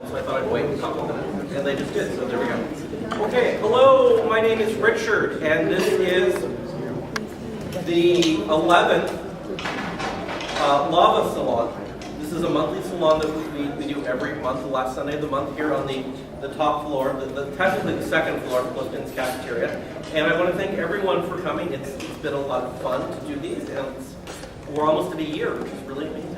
So I thought I'd wait a couple minutes, and they just did, so there we go. Okay, hello, my name is Richard, and this is the 11th Lava Salon. This is a monthly salon that we do every month, the last Sunday of the month here on the top floor, technically the second floor of Clifton's cafeteria. And I want to thank everyone for coming. It's been a lot of fun to do these, and we're almost at a year, which is really amazing.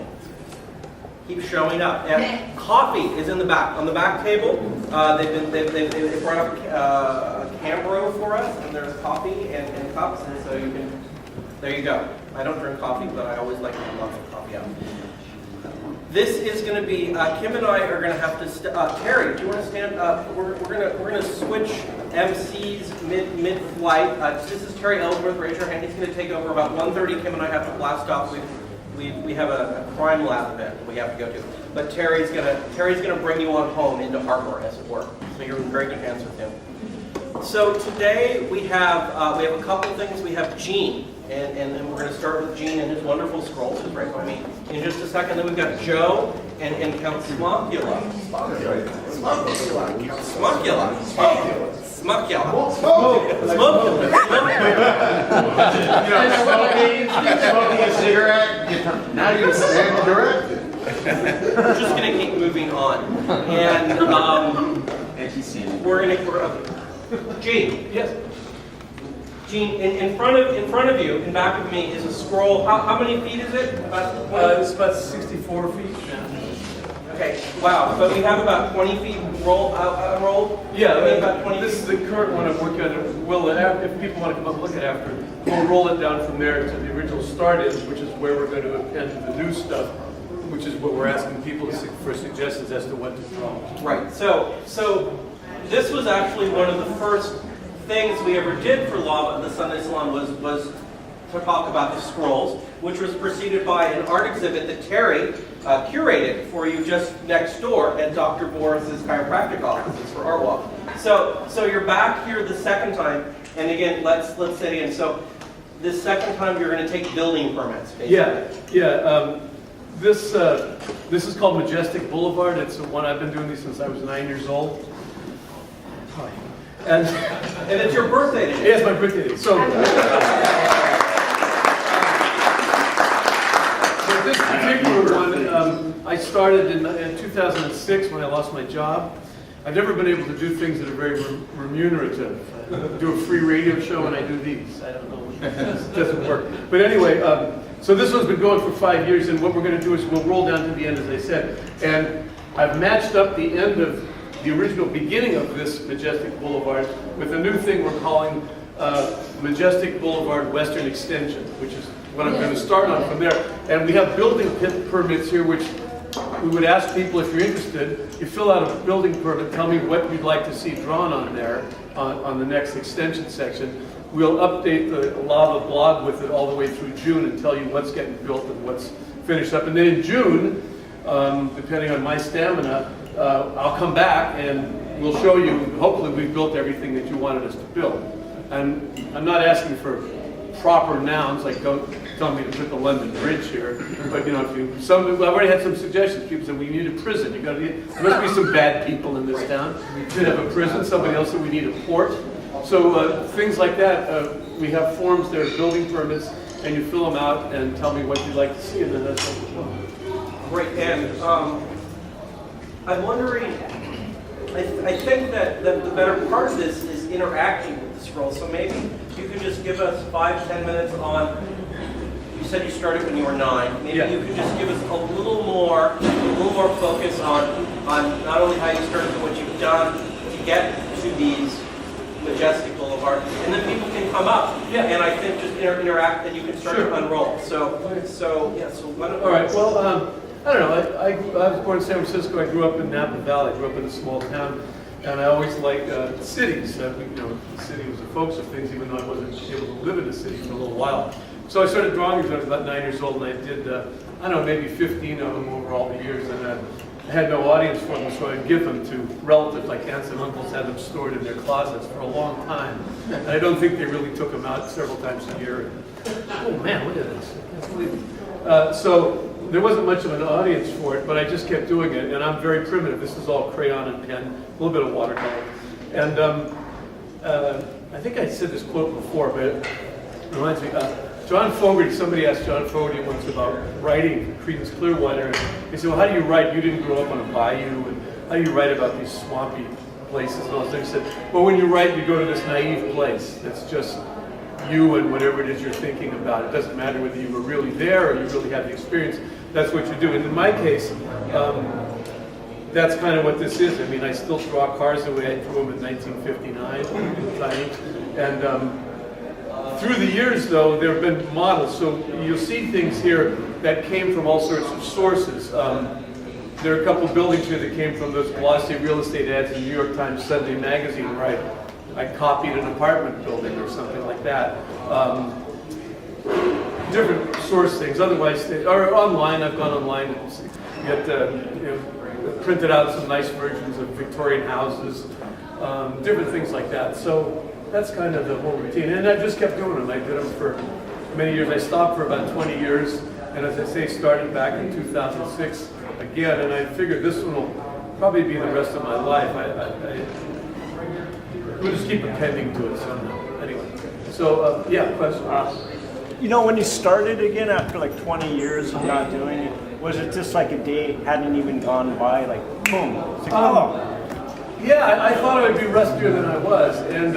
Keep showing up. And coffee is in the back. On the back table, they brought up a Cambro for us, and there's coffee and cups, and so you can, there you go. I don't drink coffee, but I always like to have lots of coffee out. This is going to be, Kim and I are going to have to, Terry, do you want to stand up? We're going to switch MCs mid-flight. This is Terry Ellsworth, raise your hand. He's going to take over about 1:30. Kim and I have to blast off. We have a crime lab event that we have to go to. But Terry's gonna bring you on home into Harbor, as it were. So you're in very good hands with him. So today we have a couple things. We have Gene, and we're going to start with Gene and his wonderful scrolls, who's right by me in just a second. Then we've got Joe and Count Smokula. Smokula. Smoking a cigarette, now you stand directed. We're just going to keep moving on. And we're going to... Gene. Yes. Gene, in front of you, in back of me, is a scroll. How many feet is it? It's about 64 feet. Okay, wow. But we have about 20 feet rolled? Yeah, about 20 this is the current one I'm working on. Well, if people want to come up and look at it after, we'll roll it down from there to the original start is, which is where we're going to append the new stuff, which is what we're asking people for suggestions as to what to draw. Right. So this was actually one of the first things we ever did for the Sunday Salon was to talk about the scrolls, which was preceded by an art exhibit that Terry curated for you just next door at Dr. Boris's chiropractic offices for Art Walk. So you're back here the second time, and again, let's say it again. So this second time you're going to take building permits, basically. Yeah. This is called Majestic Boulevard. It's the one I've been doing these since I was 9 years old. And it's your birthday today. Yeah, it's my birthday today. So this particular one, I started in 2006 when I lost my job. I've never been able to do things that are very remunerative. I do a free radio show and I do these. I don't know. It doesn't work. But anyway, so this one's been going for 5 years, and what we're going to do is we'll roll down to the end, as I said. And I've matched up the end of the original beginning of this Majestic Boulevard with a new thing we're calling Majestic Boulevard Western Extension, which is what I'm going to start on from there. And we have building permits here, which we would ask people, if you're interested, you fill out a building permit, tell me what you'd like to see drawn on there on the next extension section. We'll update the lava blog with it all the way through June and tell you what's getting built and what's finished up. And then in June, depending on my stamina, I'll come back and we'll show you, hopefully we've built everything that you wanted us to build. And I'm not asking for proper nouns, like don't tell me to put the London Bridge here, but I've already had some suggestions. People said, we need a prison. There must be some bad people in this town. We should have a prison. Somebody else said we need a port. So things like that, we have forms there, building permits, and you fill them out and tell me what you'd like to see, and then that's what we'll do. Great, and I'm wondering, I think that the better part of this is interacting with the scroll, so maybe you could just give us 5-10 minutes on, you said you started when you were 9, maybe you could just give us a little more focus on not only how you started, but what you've done to get to these Majestic Boulevard, and then people can come up, and I think just interact, and you can start to unroll. So why don't all right. Well, I don't know. I was born in San Francisco. I grew up in Napa Valley. I grew up in a small town, and I always liked cities. The city was the focus of things, even though I wasn't able to live in the city for a little while. So I started drawing when I was about 9 years old, and I did, I don't know, maybe 15 of them over all the years, and I had no audience for them, so I'd give them to relatives, like aunts and uncles, had them stored in their closets for a long time. And I don't think they really took them out several times a year. Oh man, look at this. I can't believe it. So there wasn't much of an audience for it, but I just kept doing it, and I'm very primitive. This is all crayon and pen, a little bit of watercolor. And I think I said this quote before, but it reminds me, John Fogerty, somebody asked John Fogerty once about writing Creedence Clearwater, and he said, well, how do you write? You didn't grow up on a bayou, and how do you write about these swampy places and all those things? He said, well, when you write, you go to this naive place that's just you and whatever it is you're thinking about. It doesn't matter whether you were really there or you really had the experience. That's what you do. And in my case, that's kind of what this is. I mean, I still draw cars the way I drew them in 1959, tiny. And through the years, though, there have been models. So you'll see things here that came from all sorts of sources. There are a couple buildings here that came from those glossy real estate ads in New York Times Sunday magazine, right? I copied an apartment building or something like that. Different source things. Otherwise, or online. I've gone online and printed out some nice versions of Victorian houses, different things like that. So that's kind of the whole routine. And I just kept doing them. I did them for many years. I stopped for about 20 years, and as I say, started back in 2006 again. And I figured this one will probably be the rest of my life. We'll just keep appending to it somehow. Anyway, so yeah, question. You know, when you started again after like 20 years of not doing it, was it just like a day hadn't even gone by, like boom? It's like, oh. Yeah, I thought I would be rustier than I was. And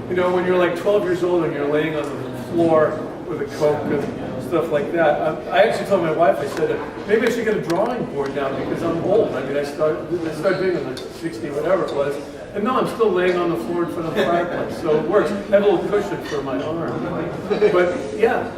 you know, when you're like 12 years old and you're laying on the floor with a Coke and stuff like that, I actually told my wife, I said, maybe I should get a drawing board now because I'm old. I mean, I started doing it at 60, whatever it was. And no, I'm still laying on the floor in front of the fireplace, so it works. I have a little cushion for my arm. But yeah.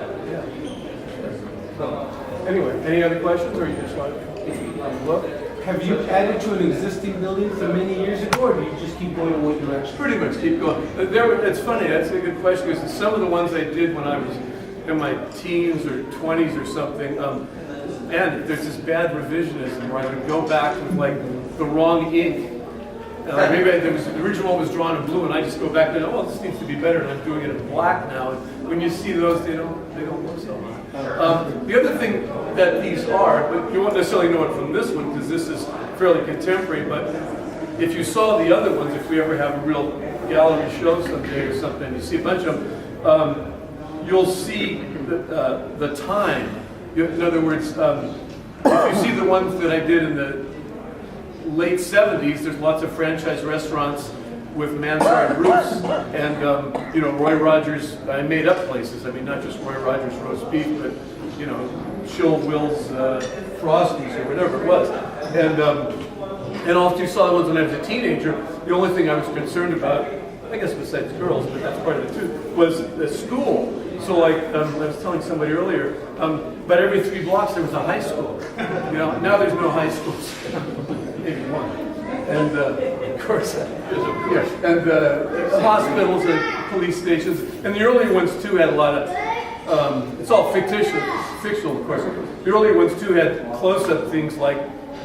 So, anyway, any other questions, or you just want to look? Have you added to an existing building from many years ago, or do you just keep going in one direction? Pretty much keep going. It's funny, that's a good question, because some of the ones I did when I was in my teens or 20s or something, and there's this bad revisionism where I would go back with like the wrong ink. Maybe the original one was drawn in blue, and I just go back and oh, this needs to be better, and I'm doing it in black now. And when you see those, they don't look so hot. The other thing that these are, but you won't necessarily know it from this one because this is fairly contemporary. But if you saw the other ones, if we ever have a real gallery show someday or something, you see a bunch of them. You'll see the time. In other words, if you see the ones that I did in the late 70s, there's lots of franchise restaurants with mansard roofs, and you know, Roy Rogers. I made up places. I mean, not just Roy Rogers roast beef, but you know, Chill Will's Frosties or whatever it was. And also you saw the ones when I was a teenager. The only thing I was concerned about, I guess besides girls, but that's part of it too, was the school. So like I was telling somebody earlier, but every 3 blocks there was a high school. You know, now there's no high schools. Maybe one. And of course, and hospitals and police stations. And the earlier ones too had a lot of, it's all fictional of course. The earlier ones too had close-up things like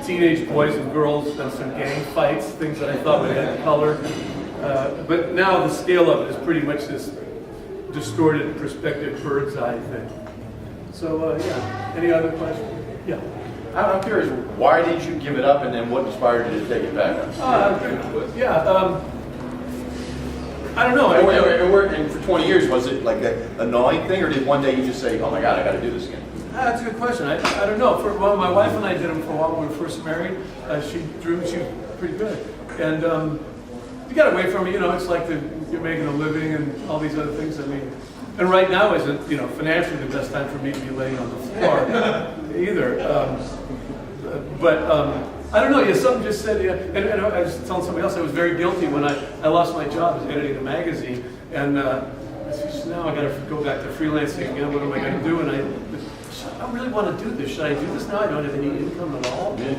teenage boys and girls and some gang fights, things that I thought would add color. But now the scale of it is pretty much this distorted perspective bird's eye thing. So yeah, any other questions? Yeah. I'm curious, why did you give it up, and then what inspired you to take it back? I don't know. And for 20 years, was it like a gnawing thing, or did one day you just say, oh my God, I got to do this again? That's a good question. I don't know. Well, my wife and I did them for a while when we were first married. She drew, she was pretty good. And you got away from it, you know, it's like you're making a living and all these other things. I mean, and right now isn't, you know, financially the best time for me to be laying on the floor either. But I don't know, yeah, something just said, yeah, and I was telling somebody else I was very guilty when I lost my job as editing a magazine, and I said, now I got to go back to freelancing again, what am I going to do? And I really want to do this. Should I do this now? I don't have any income at all. Yeah.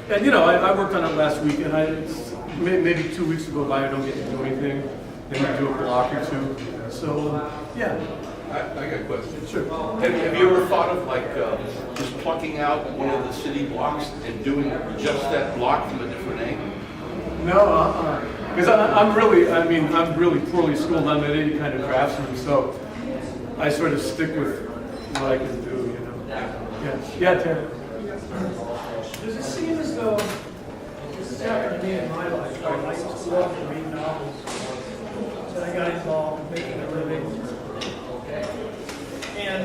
And you know, I worked on it last week, and maybe 2 weeks go by, I don't get to do anything, then I do a block or two. So, yeah. I got a question. Sure. Have you ever thought of like just plucking out one of the city blocks and doing just that block from a different angle? No, because I'm really poorly schooled. I'm not any kind of craftsman, so I sort of stick with what I can do, you know. Yeah, Terry. Does it seem as though, this has happened to me in my life, I used to love to read novels, then I got involved in making a living, and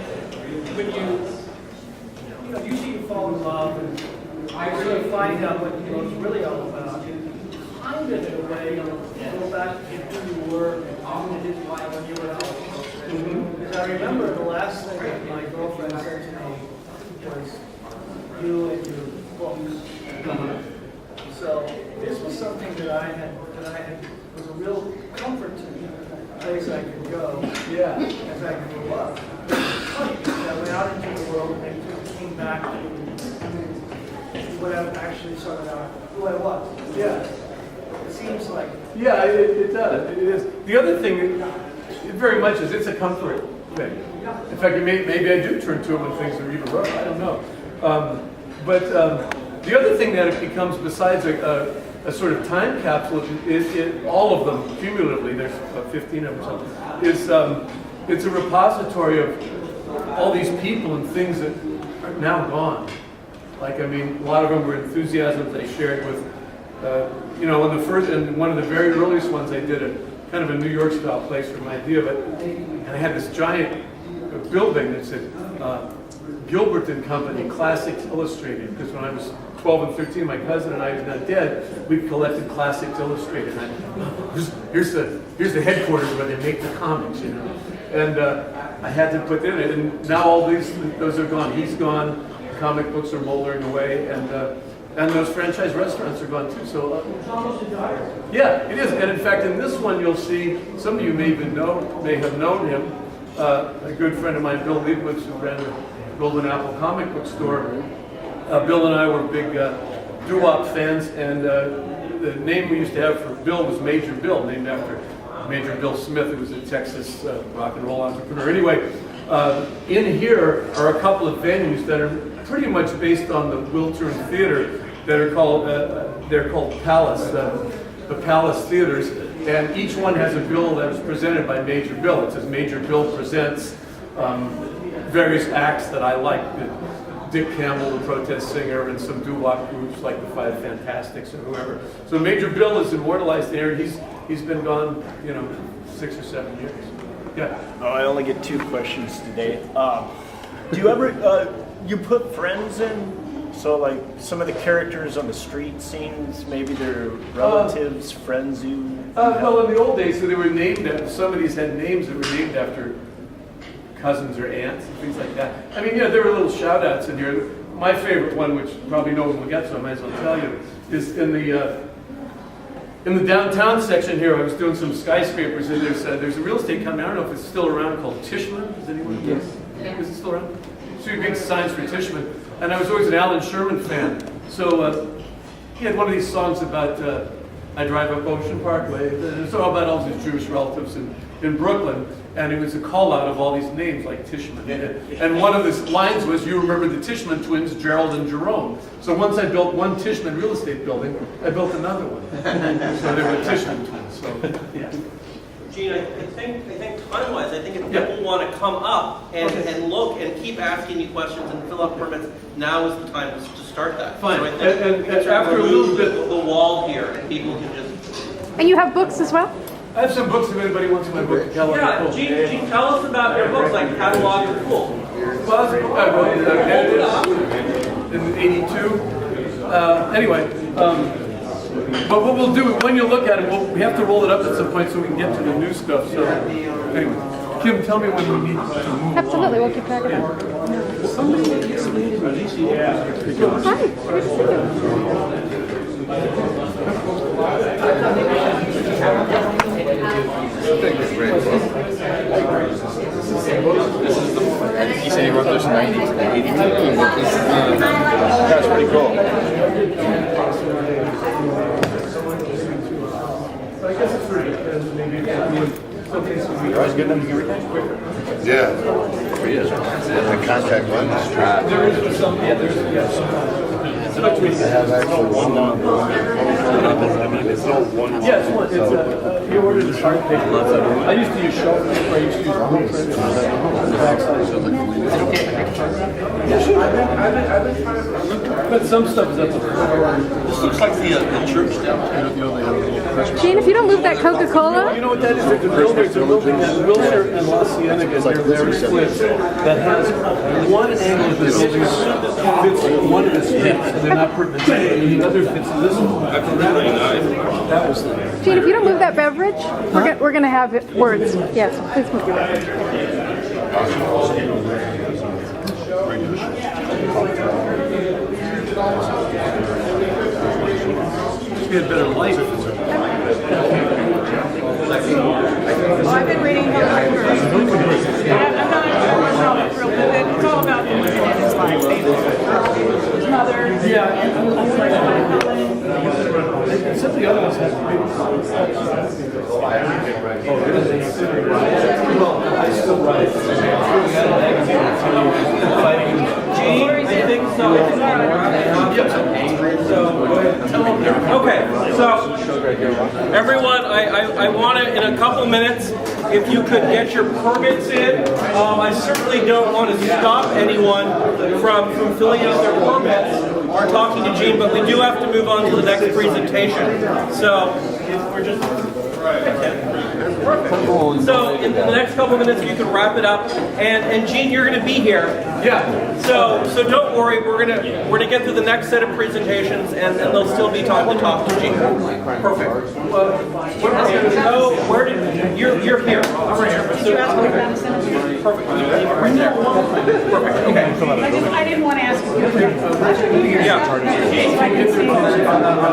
when usually you fall in love, and you sort of find out what it's really all about, kind of in a way, go back to who you were, and who you didn't like when you were out. Because I remember the last thing that my girlfriend said to me was, you and your books. So this was something that I had was a real comfort to me, a place I could go as I grew up. It's funny because I went out into the world and I came back to what I actually started out who I was. Yeah. It seems like Yeah, it does. It is. The other thing, it very much is it's a comfort thing. In fact, maybe I do turn to it when things are even rough. I don't know. But the other thing that it becomes, besides a sort of time capsule, is all of them cumulatively, there's about 15 of them or something, is it's a repository of all these people and things that are now gone. Like, I mean, a lot of them were enthusiasms I shared with, in one of the very earliest ones I did a kind of a New York style place for my idea of it, and I had this giant building that said, Gilbert and Company, Classics Illustrated, because when I was 12 and 13, my cousin and I, who's not dead, we collected Classics Illustrated. And here's the headquarters where they make the comics, you know. And I had to put in it, and now all those are gone. He's gone. Comic books are moldering away, and those franchise restaurants are gone too. So it's almost a diary. yeah, it is. And in fact, in this one, you'll see some of you may have known him. A good friend of mine, Bill Leibowitz, who ran the Golden Apple comic book store. Bill and I were big doo-wop fans, and the name we used to have for Bill was Major Bill, named after Major Bill Smith, who was a Texas rock and roll entrepreneur. Anyway, in here are a couple of venues that are pretty much based on the Wiltern Theater that are called they're called Palace, the Palace Theaters, and each one has a bill that is presented by Major Bill. It says Major Bill presents various acts that I like. Dick Campbell, the protest singer, and some doo-wop groups like the Five Fantastics or whoever. So Major Bill is immortalized there. He's been gone, 6 or 7 years. Yeah. Oh, I only get 2 questions today. Do you ever you put friends in? So like some of the characters on the street scenes, maybe they're relatives, friends you. Well, in the old days, so they were named after. Some of these had names that were named after cousins or aunts and things like that. I mean, there were little shout outs in here. My favorite one, which probably no one will get, so I might as well tell you, is in the downtown section here. I was doing some skyscrapers, and there's a real estate company, I don't know if it's still around, called Tishman. Is anyone? Yes. Yeah. Is it still around? So big signs for Tishman. And I was always an Alan Sherman fan. So he had one of these songs about, I drive up Ocean Parkway. It's all about all these Jewish relatives in Brooklyn. And it was a call out of all these names like Tishman. And one of the lines was, you remember the Tishman twins, Gerald and Jerome. So once I built one Tishman real estate building, I built another one. So they were Tishman twins. So, yeah. Gene, I think time-wise, I think if people want to come up and look and keep asking you questions and fill out permits, now is the time to start that. Fine. So I think and after a little bit, the wall here, and people can just. And you have books as well? I have some books if anybody wants my book. Yeah, Gene, tell us about your books, like Catalog of Cool. Well, I wrote it in '82. Anyway. But what we'll do, when you look at it, we have to roll it up at some point so we can get to the new stuff. So, anyway, Kim, tell me when we need to move Absolutely, along. we'll keep track of it. Yeah. Hi. He said he wrote this in 82. That's pretty cool. So I guess it's free. Maybe You're always good enough to get rid of quicker. Yeah. The contact lens. There is some, it's much I have actually one. I mean, it's not one. yes, it's you ordered a chart paper. I used to use shelf paper. I used to use blueprint. Backside. Is it okay? Yeah, sure. I've been trying to, but some stuff is at the floor. This looks like the church downtown. Gene, if you don't move that Coca-Cola, You know what that is? There's a building in Wilshire and La Cienega near Larry Cliff that has one angle of the building fits one of his fits, and they're not perpendicular, and the other fits this one. That was the. Gene, if you don't move that beverage, we're gonna have words. Yes, please move your beverage. We had better light. I've been reading Hillary Clinton. I'm not thrilled with it. It's all about the women in his life. His mother. Some of the other ones have I still write. Gene, I think so. Okay, so everyone, I want to, in a couple minutes, if you could get your permits in. I certainly don't want to stop anyone from filling out their permits or talking to Gene, but we do have to move on to the next presentation. So we're just perfect. So in the next couple minutes, you can wrap it up. And Gene, you're going to be here. Yeah. So don't worry, we're gonna get through the next set of presentations, and there'll still be time to talk to Gene. Perfect. Where did you're here? I'm right here. Did you ask me about the sentence? Perfect. Leave it right there. Perfect. Okay. I didn't want to ask you. Yeah. So I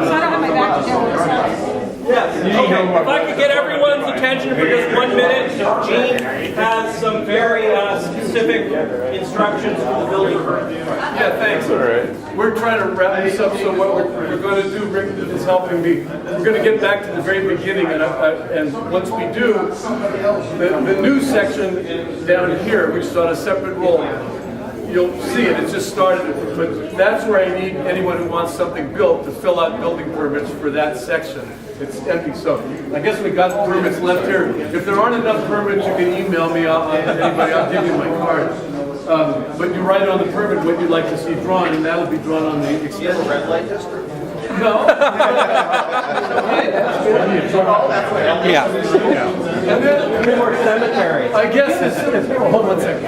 don't have my back to Joe. Yes. Okay. If I could get everyone's attention for just 1 minute, Gene has some very specific instructions for the building permit. Yeah, thanks. All right. We're trying to wrap this up, so what we're going to do, Rick is helping me. We're going to get back to the very beginning, and once we do, the new section down here, which is on a separate roll, you'll see it. It's just started, but that's where I need anyone who wants something built to fill out building permits for that section. It's empty, so I guess we got permits left here. If there aren't enough permits, you can email me. I'll give you my card. But you write on the permit what you'd like to see drawn, and that'll be drawn on the extended red light district. No. Yeah. And then cemetery. I guess it's hold on 1 second.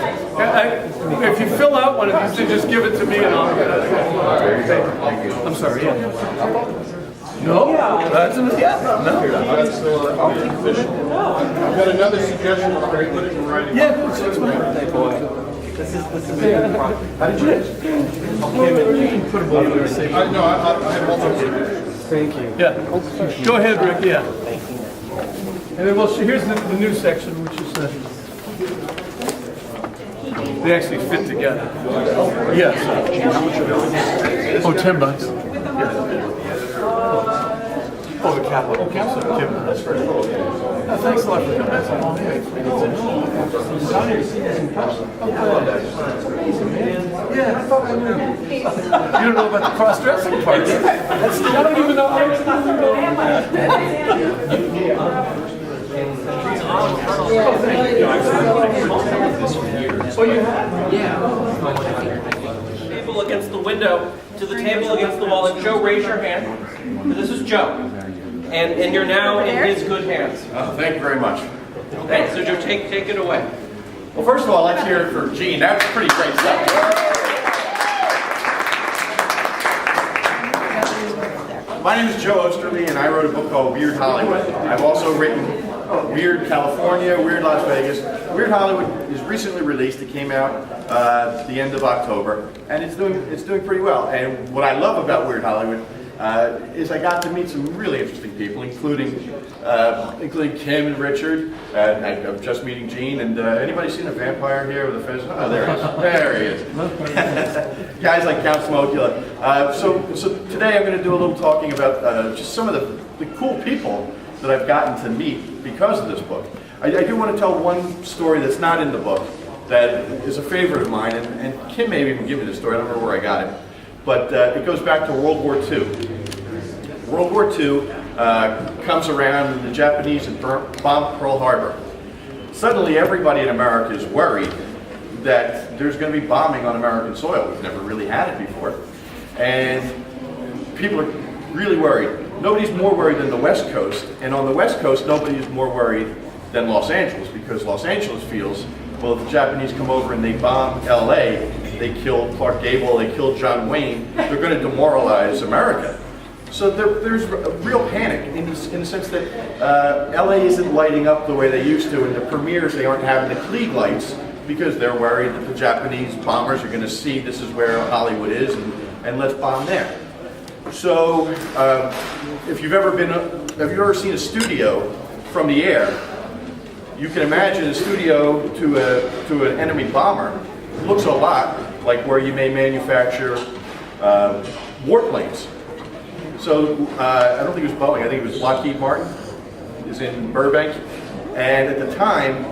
If you fill out one of these, then just give it to me and I'll get it. I'm sorry. Yeah. No? That's no. I've got another suggestion. I'll put it in writing. Yeah, that's fine. This is How did you? Put a ball there. Save it. No, I'm also. Thank you. Yeah. Go ahead, Rick. Yeah. And then, well, here's the new section, which is they actually fit together. Yes. Oh, $10. Oh, the capital. Okay, so Kim, that's right. Thanks a lot for coming. That's a long way. Yeah, I thought I knew. You don't know about the cross-dressing part. I don't even know. Oh, you have? Yeah. Table against the window to the table against the wall. And Joe, raise your hand. This is Joe. And you're now in his good hands. Thank you very much. Okay, so Joe, take it away. Well, first of all, let's hear it for Gene. That's pretty great stuff. My name is Joe Osterly, and I wrote a book called Weird Hollywood. I've also written Weird California, Weird Las Vegas. Weird Hollywood is recently released. It came out at the end of October, and it's doing pretty well. And what I love about Weird Hollywood is I got to meet some really interesting people, including Kim and Richard. I'm just meeting Gene. And anybody seen a vampire here with a face? Oh, there he is. There he is. Guys like Count Smokula. So today I'm going to do a little talking about just some of the cool people that I've gotten to meet because of this book. I do want to tell one story that's not in the book that is a favorite of mine, and Kim may even give me this story. I don't remember where I got it. But it goes back to World War II. World War II comes around and the Japanese had bombed Pearl Harbor. Suddenly everybody in America is worried that there's going to be bombing on American soil. We've never really had it before. And people are really worried. Nobody's more worried than the West Coast. And on the West Coast, nobody is more worried than Los Angeles, because Los Angeles feels, well, if the Japanese come over and they bomb LA, they kill Clark Gable, they kill John Wayne, they're going to demoralize America. So there's a real panic in the sense that LA isn't lighting up the way they used to, and the premieres, they aren't having the Klieg lights because they're worried that the Japanese bombers are going to see this is where Hollywood is, and let's bomb there. So if you've ever seen a studio from the air, you can imagine a studio to an enemy bomber looks a lot like where you may manufacture warplanes. So I don't think it was Boeing, I think it was Lockheed Martin, is in Burbank. And at the time,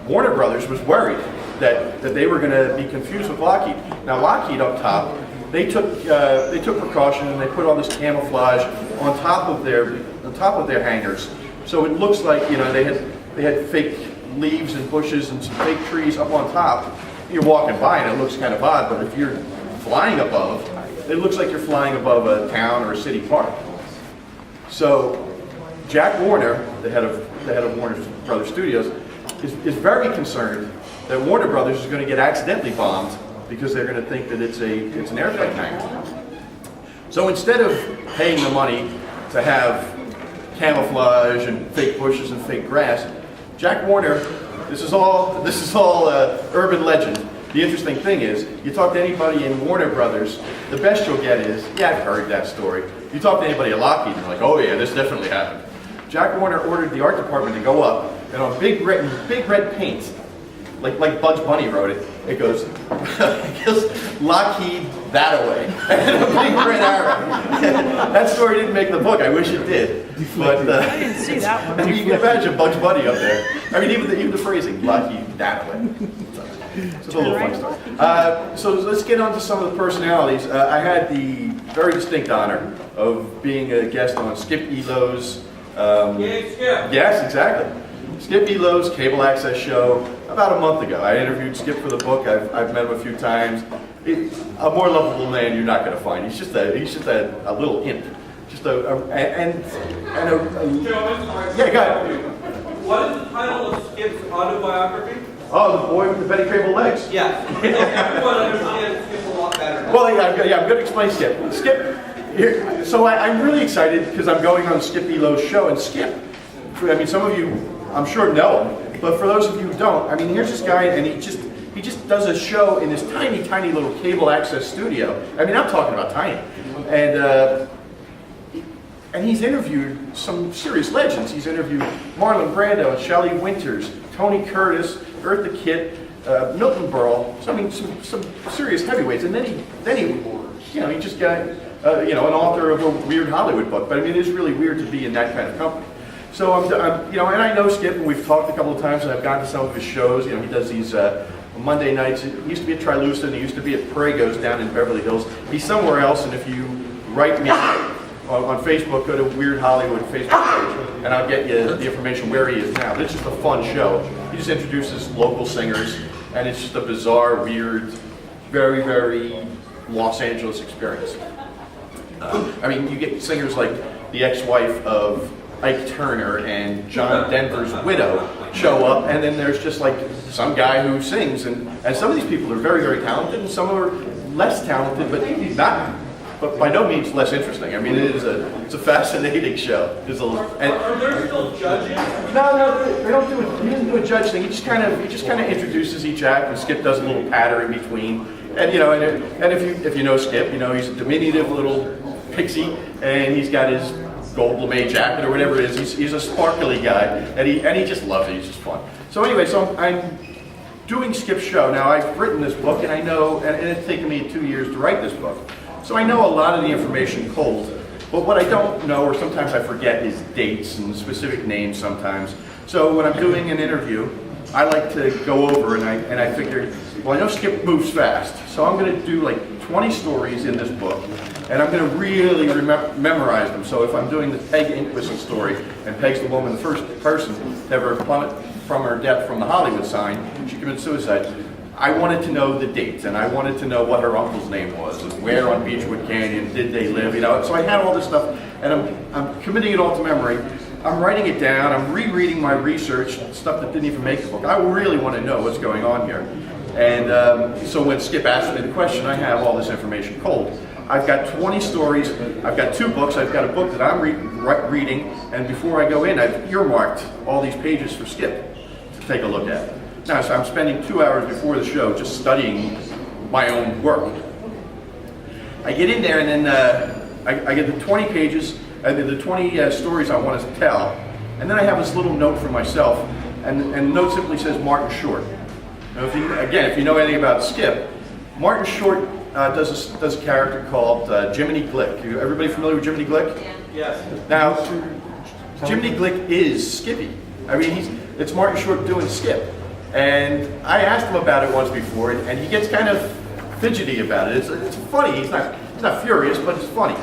Warner Brothers was worried that they were going to be confused with Lockheed. Now Lockheed up top, they took precaution and they put all this camouflage on top of their hangars. So it looks like, you know, they had fake leaves and bushes and some fake trees up on top. You're walking by and it looks kind of odd, but if you're flying above, it looks like you're flying above a town or a city park. So Jack Warner, the head of Warner Brothers Studios, is very concerned that Warner Brothers is going to get accidentally bombed because they're going to think that it's an airplane hangar. So instead of paying the money to have camouflage and fake bushes and fake grass, Jack Warner, this is all urban legend. The interesting thing is, you talk to anybody in Warner Brothers, the best you'll get is, yeah, I've heard that story. You talk to anybody at Lockheed, and they're like, oh yeah, this definitely happened. Jack Warner ordered the art department to go up, and on big red paint, like Bugs Bunny wrote it, it goes Lockheed that away, and a big red arrow. That story didn't make the book. I wish it did. But I didn't see that one. I mean, you can imagine Bugs Bunny up there. I mean, even the phrasing, Lockheed that away. It's a little fun story. So let's get on to some of the personalities. I had the very distinct honor of being a guest on Skip Elo's. Yes, exactly. Skip Elo's cable access show about a month ago. I interviewed Skip for the book. I've met him a few times. A more lovable man you're not going to find. He's just a little imp. Just Joe, I'm sorry. Yeah, go ahead. What is the title of Skip's autobiography? Oh, the boy with the Betty Crable legs. Yes. Everyone understands Skip a lot better. Well, I'm going to explain Skip. Skip, here, so I'm really excited because I'm going on Skip Elo's show, and Skip, I mean, some of you, I'm sure know him, but for those of you who don't, I mean, here's this guy, and he just does a show in this tiny, tiny little cable access studio. I mean, I'm talking about tiny. And he's interviewed some serious legends. He's interviewed Marlon Brando, Shelley Winters, Tony Curtis, Eartha Kitt, Milton Berle. So, I mean, some serious heavyweights. And then he just got, an author of a weird Hollywood book. But I mean, it is really weird to be in that kind of company. So and I know Skip, and we've talked a couple of times, and I've gone to some of his shows. You know, he does these Monday nights. He used to be at Trilusa, and he used to be at Prego's down in Beverly Hills. He's somewhere else, and if you write me on Facebook, go to Weird Hollywood Facebook page, and I'll get you the information where he is now. But it's just a fun show. He just introduces local singers, and it's just a bizarre, weird, very, very Los Angeles experience. I mean, you get singers like the ex-wife of Ike Turner and John Denver's widow show up, and then there's just like some guy who sings, and some of these people are very, very talented, and some are less talented, but by no means less interesting. I mean, it's a fascinating show. Are there still judges? No, they don't do it. He doesn't do a judge thing. He just kind of introduces each act, and Skip does a little patter in between. And if you know Skip, he's a diminutive little pixie, and he's got his gold lame jacket or whatever it is. He's a sparkly guy, and he just loves it. He's just fun. So anyway, I'm doing Skip's show now. I've written this book, and I know, and it's taken me 2 years to write this book. So I know a lot of the information cold, but what I don't know, or sometimes I forget, is dates and specific names sometimes. So when I'm doing an interview, I like to go over and I figure, well, I know Skip moves fast, so I'm going to do like 20 stories in this book, and I'm going to really memorize them. So if I'm doing the Peg Inkwhistle story, and Peg's the woman, the first person to ever plummet from her death from the Hollywood sign, she committed suicide. I wanted to know the dates, and I wanted to know what her uncle's name was, and where on Beechwood Canyon did they live, you know. So I had all this stuff, and I'm committing it all to memory. I'm writing it down, I'm rereading my research, stuff that didn't even make the book. I really want to know what's going on here. And so when Skip asked me the question, I have all this information cold. I've got 20 stories, I've got 2 books, I've got a book that I'm reading, and before I go in, I've earmarked all these pages for Skip to take a look at. Now, so I'm spending 2 hours before the show just studying my own work. I get in there and then I get the 20 pages, the 20 stories I want to tell, and then I have this little note for myself, and the note simply says Martin Short. Now, if you know anything about Skip, Martin Short does a character called Jiminy Glick. Everybody familiar with Jiminy Glick? Yes. Now, Jiminy Glick is Skippy. I mean, it's Martin Short doing Skip. And I asked him about it once before, and he gets kind of fidgety about it. It's funny. He's not furious, but it's funny.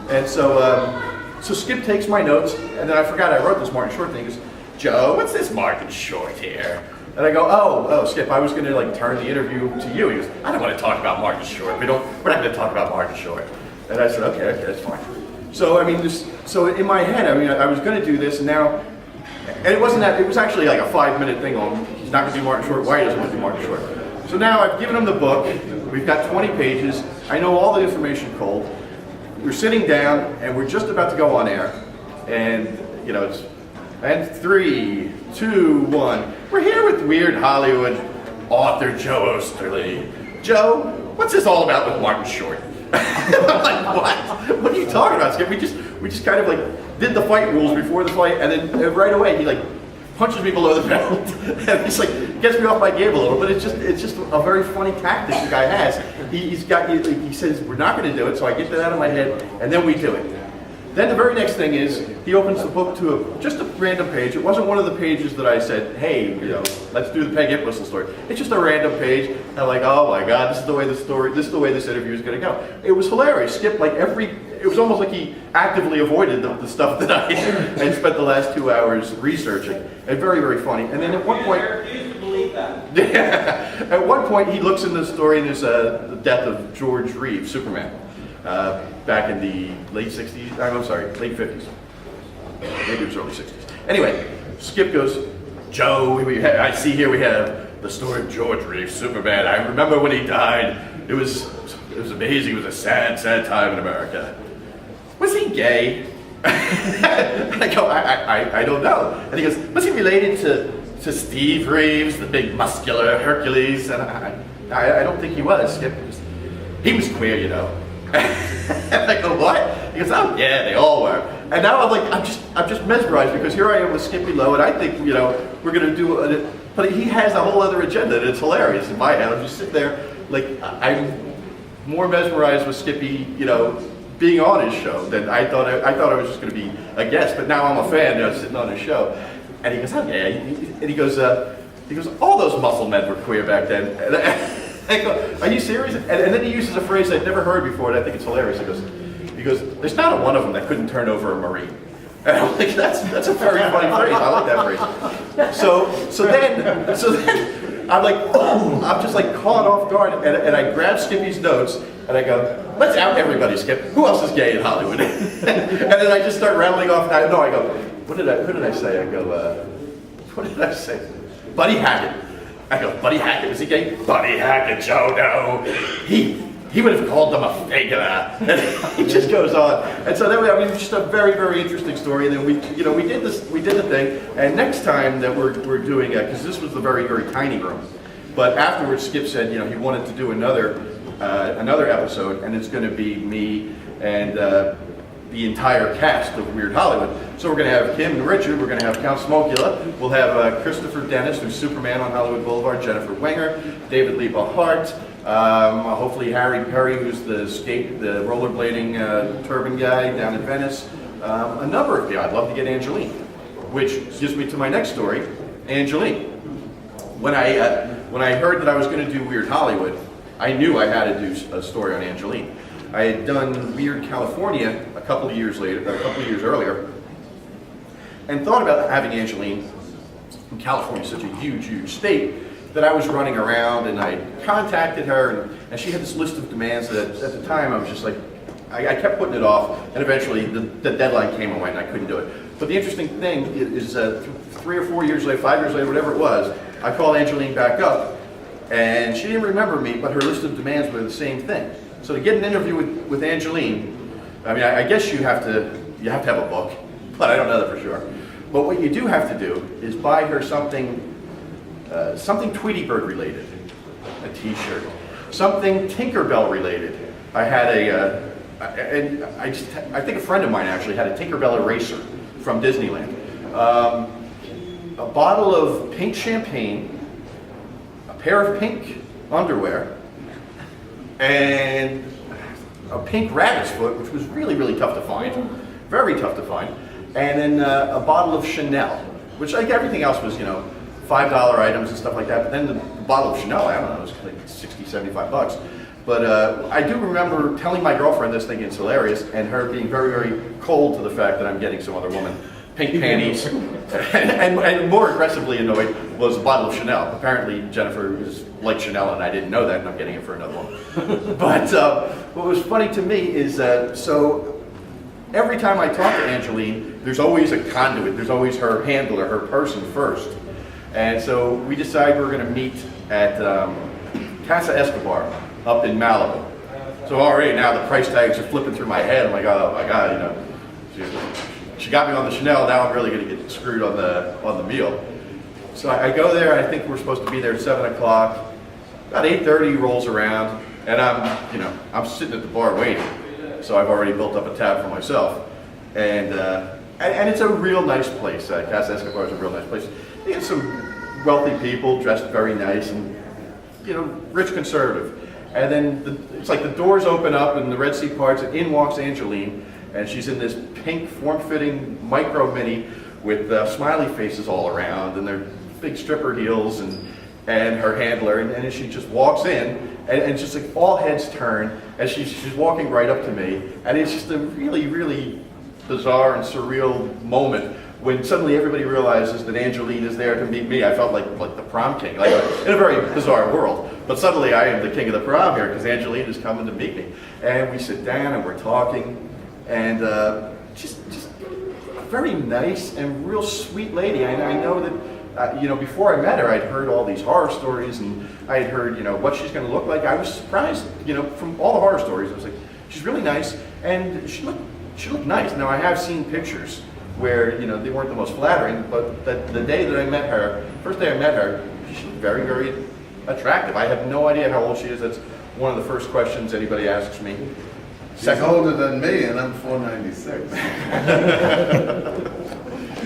And so Skip takes my notes, and then I forgot I wrote this Martin Short thing. He goes, "Joe, what's this Martin Short here?" And I go, oh, Skip, I was going to like turn the interview to you. He goes, "I don't want to talk about Martin Short. We're not going to talk about Martin Short." And I said, okay, that's fine. So I mean, so in my head, I mean, I was going to do this, and now, and it wasn't that. It was actually like a 5-minute thing on he's not going to do Martin Short. Why he doesn't want to do Martin Short? So now I've given him the book. We've got 20 pages. I know all the information cold. We're sitting down, and we're just about to go on air, and you know it's. And 3, 2, 1. We're here with Weird Hollywood author Joe Osterly. Joe, what's this all about with Martin Short? I'm like, what? What are you talking about, Skip? We just kind of like did the fight rules before the fight, and then right away he like punches me below the belt, and he's like gets me off my game a little. But it's just a very funny tactic the guy has. He says we're not going to do it, so I get that out of my head, and then we do it. Then the very next thing is, he opens the book to just a random page. It wasn't one of the pages that I said, hey, you know, let's do the Peg Entwistle story. It's just a random page. And I'm like, oh my God, this is the way this interview is going to go. It was hilarious. Skip, it was almost like he actively avoided the stuff that I had spent the last 2 hours researching. And very, very funny. And then at one point, at one point he looks in the story and there's the death of George Reeves, Superman. Back in the late 60s, I'm sorry, late 50s. Maybe it was early 60s. Anyway, Skip goes, Joe, I see here we have the story of George Reeves, Superman. I remember when he died. It was amazing. It was a sad, sad time in America. Was he gay? And I go, I don't know. And he goes, was he related to Steve Reeves, the big muscular Hercules? And I don't think he was, Skip. He was queer, you know. And I go, what? He goes, oh yeah, they all were. And now I'm just mesmerized because here I am with Skippy Lowe, and I think, you know, we're gonna do it, but he has a whole other agenda, and it's hilarious in my head. I'm just sitting there, like, I'm more mesmerized with Skippy, you know, being on his show than I thought I was just gonna be a guest, but now I'm a fan, you know, sitting on his show. And he goes, oh yeah, and he goes, all those muscle men were queer back then. And I go, are you serious? And then he uses a phrase I'd never heard before, and I think it's hilarious. He goes, there's not a one of them that couldn't turn over a Marine. And I'm like, that's a very funny phrase. I like that phrase. So then I'm like, oh, I'm just like caught off guard, and I grab Skippy's notes, and I go, let's out everybody, Skip. Who else is gay in Hollywood? And then I just start rattling off. I go, who did I say? I go, what did I say? Buddy Hackett. I go, Buddy Hackett, is he gay? Buddy Hackett, Joe, no. He would have called them a faker. And he just goes on. And so that way, I mean, just a very, very interesting story. And then we did the thing. And next time that we're doing it, because this was the very, very tiny room. But afterwards, Skip said, you know, he wanted to do another episode, and it's going to be me and the entire cast of Weird Hollywood. So we're going to have Kim and Richard, we're going to have Count Smokula, we'll have Christopher Dennis, who's Superman on Hollywood Boulevard, Jennifer Wenger, David Leba Hart, hopefully Harry Perry, who's the rollerblading turban guy down in Venice, a number of people. I'd love to get Angeline, which gives me to my next story, Angeline. When I heard that I was going to do Weird Hollywood, I knew I had to do a story on Angeline. I had done Weird California a couple of years earlier, and thought about having Angeline California is such a huge, huge state, that I was running around and I contacted her, and she had this list of demands that at the time I was just like, I kept putting it off, and eventually the deadline came and went and I couldn't do it. But the interesting thing is 3 or 4 years later, 5 years later, whatever it was, I called Angeline back up, and she didn't remember me, but her list of demands were the same thing. So to get an interview with Angeline, I mean, I guess you have to have a book, but I don't know that for sure. But what you do have to do is buy her something Tweety Bird related, a T-shirt, something Tinkerbell related. I had I think a friend of mine actually had a Tinkerbell eraser from Disneyland, a bottle of pink champagne, a pair of pink underwear, and a pink rabbit's foot, which was really, really tough to find, very tough to find, and then a bottle of Chanel, which like everything else was, $5 items and stuff like that. But then the bottle of Chanel, I don't know, it was like 60, 75 bucks. But I do remember telling my girlfriend this, thinking it's hilarious, and her being very, very cold to the fact that I'm getting some other woman pink panties. and more aggressively annoyed was a bottle of Chanel. Apparently Jennifer is like Chanel, and I didn't know that, and I'm getting it for another woman. But what was funny to me is so every time I talk to Angeline, there's always a conduit. There's always her handler, her person first. And so we decided we're going to meet at Casa Escobar up in Malibu. So already now the price tags are flipping through my head. I'm like, oh my God, she got me on the Chanel. Now I'm really going to get screwed on the meal. So I go there. I think we're supposed to be there at 7 o'clock. About 8:30 rolls around, and I'm sitting at the bar waiting. So I've already built up a tab for myself, and it's a real nice place. Casa Escobar is a real nice place. They had some wealthy people dressed very nice and rich conservative. And then it's like the doors open up and the Red Sea parts, and in walks Angeline, and she's in this pink form-fitting micro mini with smiley faces all around, and their big stripper heels, and her handler, and she just walks in, and just like all heads turn, and she's walking right up to me, and it's just a really, really bizarre and surreal moment when suddenly everybody realizes that Angeline is there to meet me. I felt like the prom king, like in a very bizarre world. But suddenly I am the king of the prom here because Angeline is coming to meet me. And we sit down and we're talking, and just a very nice and real sweet lady. I know that before I met her, I'd heard all these horror stories, and I had heard what she's going to look like. I was surprised, from all the horror stories. I was like, she's really nice, and she looked nice. Now I have seen pictures where they weren't the most flattering, but the day that I met her, first day I met her, she looked very, very attractive. I have no idea how old she is. That's one of the first questions anybody asks me. She's older than me, and I'm 496.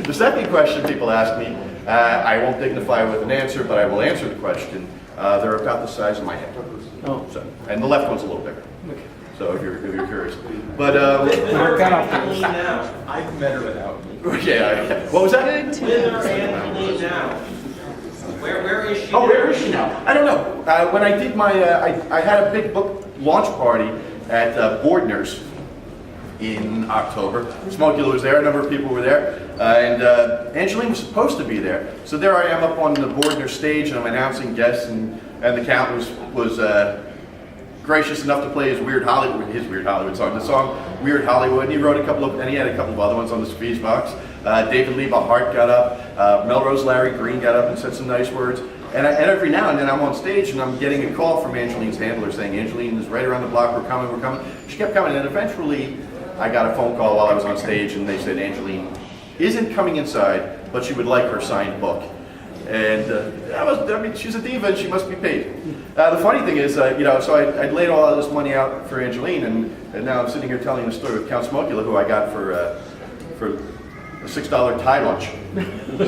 The second question people ask me, I won't dignify with an answer, but I will answer the question. They're about the size of my head. Oh. So, and the left one's a little bigger. Okay. So if you're curious, but Where's Angeline now? I've met her without me. yeah. What was that? Where's Angeline now? Where is she? Oh, where is she now? I don't know. When I did my, I had a big book launch party at Bordner's in October. Smokula was there. A number of people were there, and Angeline was supposed to be there. So there I am up on the Bordner stage, and I'm announcing guests, and the Count was gracious enough to play his Weird Hollywood song, the song Weird Hollywood. And he wrote and he had a couple of other ones on the squeeze box. David Leba Hart got up, Melrose Larry Green got up and said some nice words. And every now and then I'm on stage and I'm getting a call from Angeline's handler saying, Angeline is right around the block, we're coming. She kept coming, and eventually I got a phone call while I was on stage, and they said Angeline isn't coming inside, but she would like her signed book. And she's a diva and she must be paid. The funny thing is, so I'd laid all of this money out for Angeline, and now I'm sitting here telling the story with Count Smokula, who I got for a $6 tie lunch.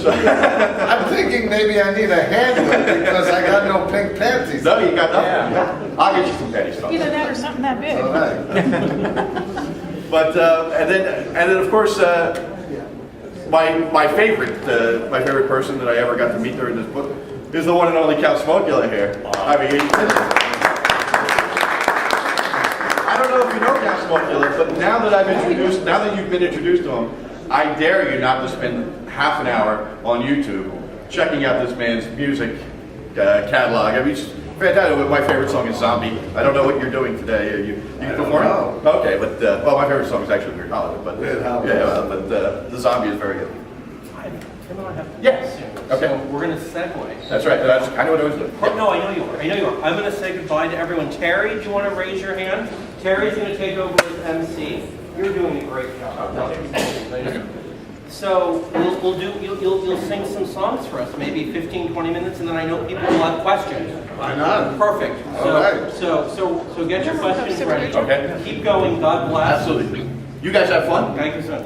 So, I'm thinking maybe I need a handler because I got no pink panties. no, you got nothing. Yeah. I'll get you some penny stuff. Either that or something that big. All right. But and then of course my favorite person that I ever got to meet during this book is the one and only Count Smokula here. I mean, I don't know if you know Count Smokula, but now that you've been introduced to him, I dare you not to spend half an hour on YouTube checking out this man's music catalog. I mean, it's fantastic. My favorite song is Zombie. I don't know what you're doing today. Are you performing? Okay, but well, my favorite song is actually Weird Hollywood. But but the Zombie is very good. Tim and I have Yes. Okay. So we're going to segue. That's right. That's kind of what I was doing. Oh, no, I know you are. I know you are. I'm going to say goodbye to everyone. Terry, do you want to raise your hand? Terry's going to take over as MC. You're doing a great job. So you'll sing some songs for us, maybe 15, 20 minutes, and then I know people will have questions. Why not? Perfect. All right. So get your questions ready. Okay. Keep going. God bless. Absolutely. You guys have fun. Thank you, sir.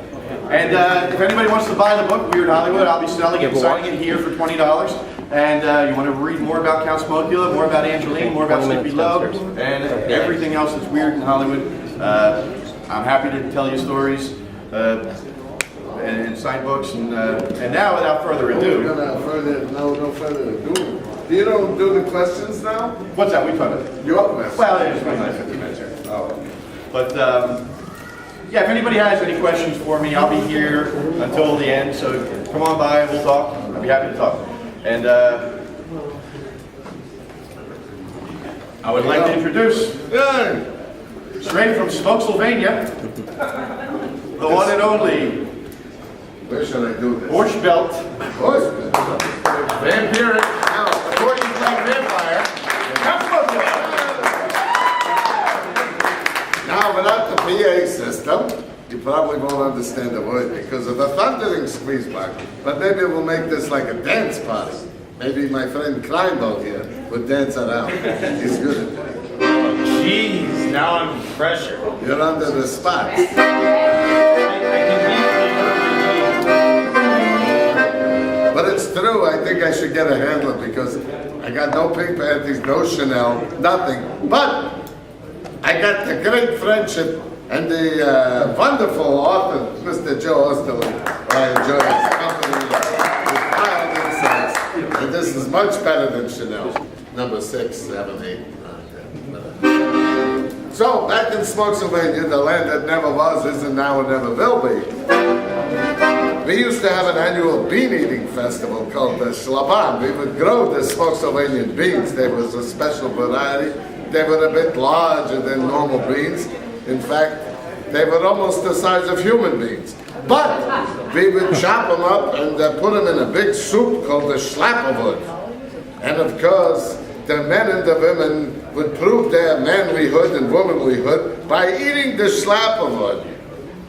And if anybody wants to buy the book, Weird Hollywood, I'll be selling it, signing it here for $20. And you want to read more about Count Smokula, more about Angeline, more about Sleepy Love, and everything else that's weird in Hollywood. I'm happy to tell you stories and sign books. And now, without further ado, No further ado. You don't do the questions now? what's that? We talked about? Your question. Well, it's 50 minutes here. Oh. But yeah, if anybody has any questions for me, I'll be here until the end. So come on by, we'll talk. I'll be happy to talk. And I would like to introduce, straight from Spokesylvania, the one and only Where should I do this? Borscht Belt, Vampiric. Now, according to my vampire. Now, without the PA system, you probably won't understand a word because of the thundering squeeze box. But maybe we'll make this like a dance party. Maybe my friend Kleinbo here would dance it out. He's good at that. Jeez, now I'm pressure. You're under the spot. But it's true, I think I should get a handler because I got no pink panties, no Chanel, nothing. But I got the great friendship and the wonderful author, Mr. Joe Osterley. I enjoy his company, his wild insights. And this is much better than Chanel. Number 6, 7, 8, 9, 10. So, back in Spokesylvania, the land that never was, isn't now, and never will be. We used to have an annual bean eating festival called the Schlaban. We would grow the Spokesylvanian beans. There was a special variety. They were a bit larger than normal beans. In fact, they were almost the size of human beings. But we would chop them up and put them in a big soup called the Schlapperwood. And of course, the men and the women would prove their manlyhood and womanlyhood by eating the Schlapperwood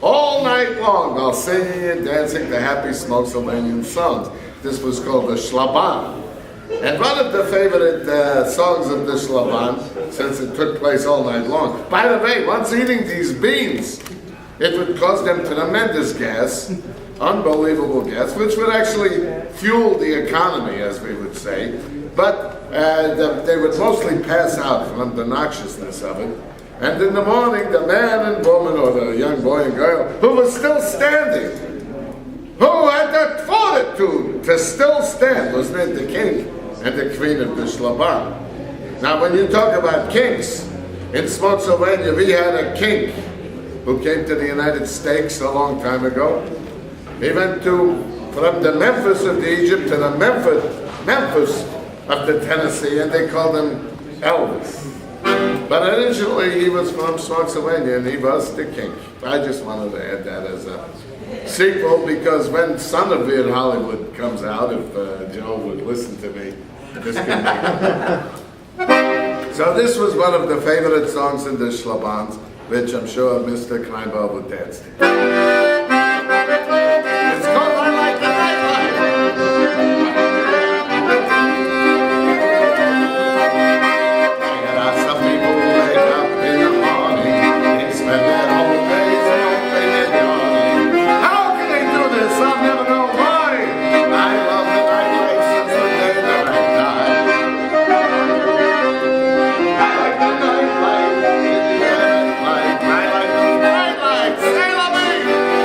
all night long while singing and dancing the happy Spokesylvanian songs. This was called the Schlaban. And one of the favorite songs of the Schlaban, since it took place all night long. By the way, once eating these beans, it would cause them tremendous gas, unbelievable gas, which would actually fuel the economy, as we would say. But they would mostly pass out from the noxiousness of it. And in the morning, the man and woman, or the young boy and girl, who was still standing, who had the fortitude to still stand, was named the king and the queen of the Schlaban. Now, when you talk about kings, in Spokesylvania, we had a king who came to the United States a long time ago. He went from the Memphis of Egypt to the Memphis of the Tennessee, and they called him Elvis. But originally, he was from Spokesylvania, and he was the king. I just wanted to add that as a sequel, because when Son of Weird Hollywood comes out, if Joe would listen to me, this could be. So this was one of the favorite songs in the Schlabans, which I'm sure Mr. Kleinbau would dance to. It's called I Like the Nightlife. Some people wake up in the morning, they spend their whole days hoping and yawning. How can they do this? I'll never know why. I love the nightlife since the day that I died. I like the nightlife, I like the nightlife, say la vie.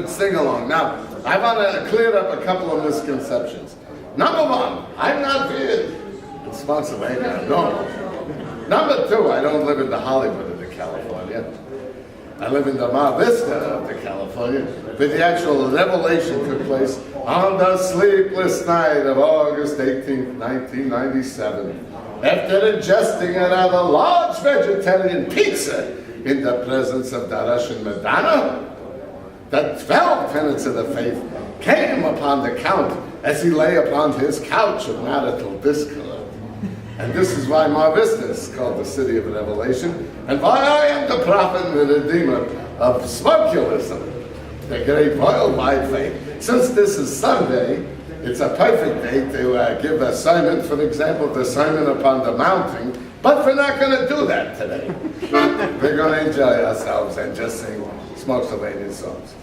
good sing-along. Now, I want to clear up a couple of misconceptions. Number one, I'm not weird in Spotsylvania, no. Number two, I don't live in the Hollywood of the California. I live in the Mar Vista of the California, where the actual revelation took place on the sleepless night of August 18th, 1997. After ingesting a rather large vegetarian pizza in the presence of the Russian Madonna, the 12 tenets of the faith came upon the Count as he lay upon his couch of marital discord. And this is why Mar Vista is called the city of revelation, and why I am the prophet and the redeemer of smokulism, the great worldwide faith. Since this is Sunday, it's a perfect day to give a sermon, for example, the Sermon upon the Mountain, but we're not going to do that today. We're going to enjoy ourselves and just sing Spotsylvania songs.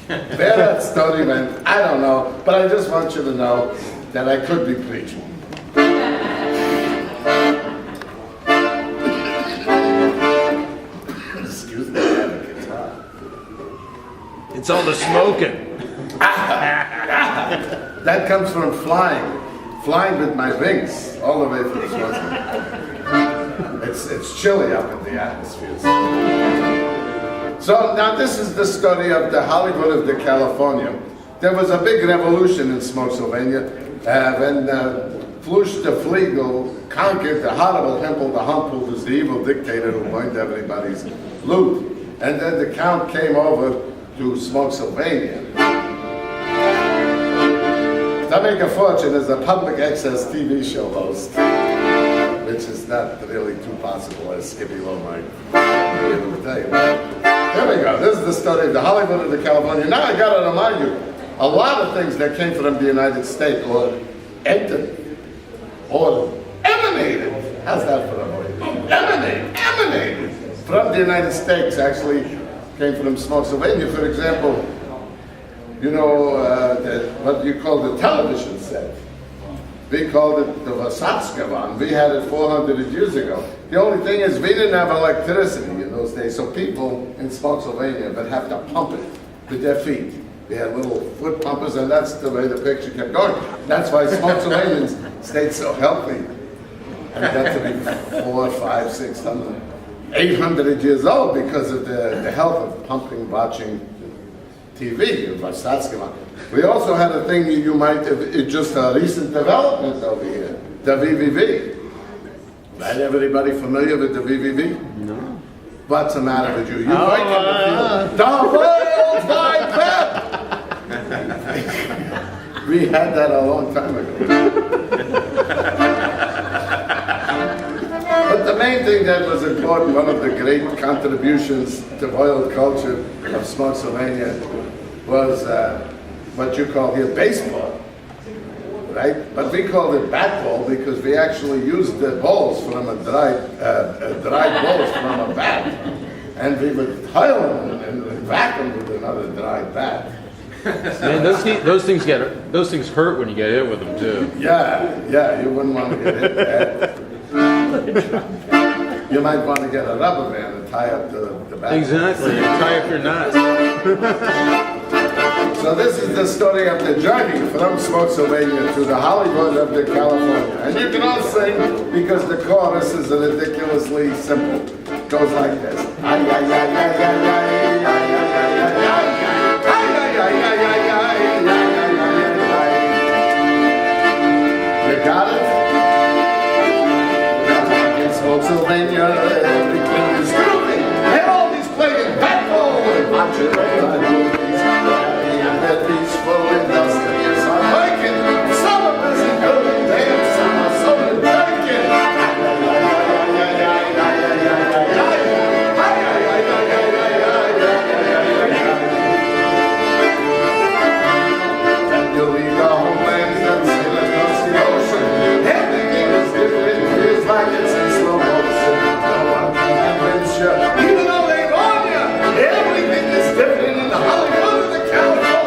Where that story went, I don't know, but I just want you to know that I could be preaching. Excuse me, I have a guitar. It's all the smoking. That comes from flying with my wings all the way from Swansea. It's chilly up in the atmosphere. So now this is the story of the Hollywood of the California. There was a big revolution in Spotsylvania when Flush the Flegel conquered the horrible Hempel the Hump, who was the evil dictator who burned everybody's loot. And then the Count came over to Spotsylvania to make a fortune as a public access TV show host, which is not really too possible, as Skippy Lowe might be able to tell you. Here we go. This is the story of the Hollywood of the California. Now I got to remind you, a lot of things that came from the United States or entered or emanated. How's that for a word? Emanated from the United States actually came from Spotsylvania. For example, you know, what you call the television set. We called it the Vasatskavan. We had it 400 years ago. The only thing is we didn't have electricity in those days, so people in Spotsylvania would have to pump it with their feet. They had little foot pumpers, and that's the way the picture kept going. That's why Spotsylvanians stayed so healthy. And got to be 400, 500, 600, 800 years old because of the health of pumping, watching TV in Vasatskavan. We also had a thing you might have, it's just a recent development over here, the VVV. Right, everybody familiar with the VVV? No. What's the matter with you? You might have a feel. The World Wide Web! We had that a long time ago. But the main thing that was important, one of the great contributions to world culture of Spotsylvania was what you call here baseball, right? But we called it bat ball because we actually used the balls from dried balls from a bat, and we would pile them and whack them with another dried bat. Man, those things hurt when you get hit with them too. Yeah, you wouldn't want to get hit bad. You might want to get a rubber band and tie up the bat. Exactly, tie up your knots. So this is the story of the journey from Spotsylvania to the Hollywood of the California. And you can all sing because the chorus is ridiculously simple. It goes like this. Ay, ay, ay, ay, ay, ay, ay, ay, ay, ay, ay, ay, ay, ay, ay, ay. You got it? In Spotsylvania, everything is groovy. And all these playing bat-ball and watching peaceful industrious are making some of us in good and some are so drinking. And you leave the homelands and sail across the ocean. Everything is different, feels like it's in slow motion. No one can convince you, even though they warn you. Everything is different in the Hollywood of the California.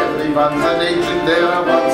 Everyone's an agent there about